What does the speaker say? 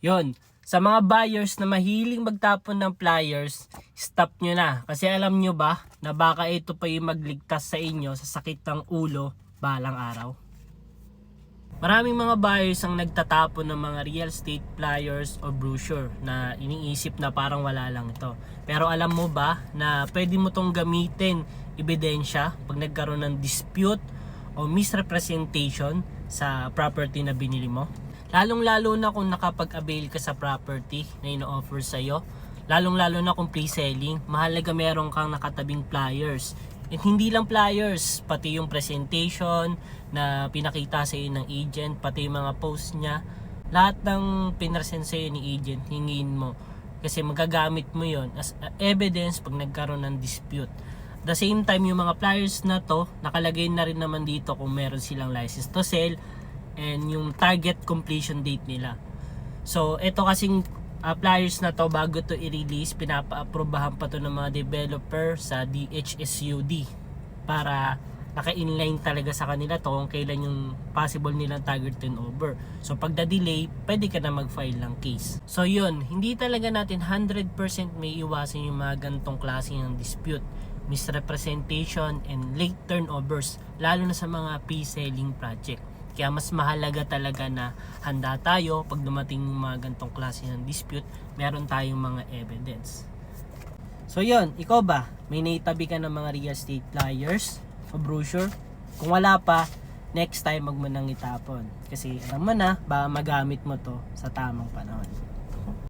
Yon, sa mga buyers na mahiling magtapon ng flyers, stop nyo na. Kasi alam nyo ba na baka ito pa yung magligtas sa inyo sa sakit ng ulo balang araw. Maraming mga buyers ang nagtatapon ng mga real estate flyers o brochure na iniisip na parang wala lang ito. Pero alam mo ba na pwede mo tong gamitin ebidensya pag nagkaroon ng dispute o misrepresentation sa property na binili mo? Lalong-lalo na kung nakapag-avail ka sa property na ino-offer sa'yo. Lalong-lalo na kung pre-selling, mahalaga meron kang nakatabing flyers. At hindi lang flyers, pati yung presentation na pinakita sa iyo ng agent, pati yung mga post niya. Lahat ng pinresent sa iyo ni agent, hingin mo. Kasi magagamit mo yon as evidence pag nagkaroon ng dispute. At the same time, yung mga flyers na to, nakalagay na rin naman dito kung meron silang license to sell and yung target completion date nila. So, ito kasing flyers na to, bago to i-release, pinapa-aprobahan pa to ng mga developer sa DHSUD para naka-inline talaga sa kanila to kung kailan yung possible nilang target turnover. So pag na-delay, pwede ka na mag-file ng case. So yun, hindi talaga natin 100% may iwasan yung mga gantong klase ng dispute, misrepresentation, and late turnovers, lalo na sa mga pre-selling project. Kaya mas mahalaga talaga na handa tayo pag dumating yung mga gantong klase ng dispute, meron tayong mga evidence. So yun, ikaw ba? May naitabi ka ng mga real estate flyers o brochure? Kung wala pa, next time wag mo nang itapon. Kasi alam mo na, baka magamit mo to sa tamang panahon.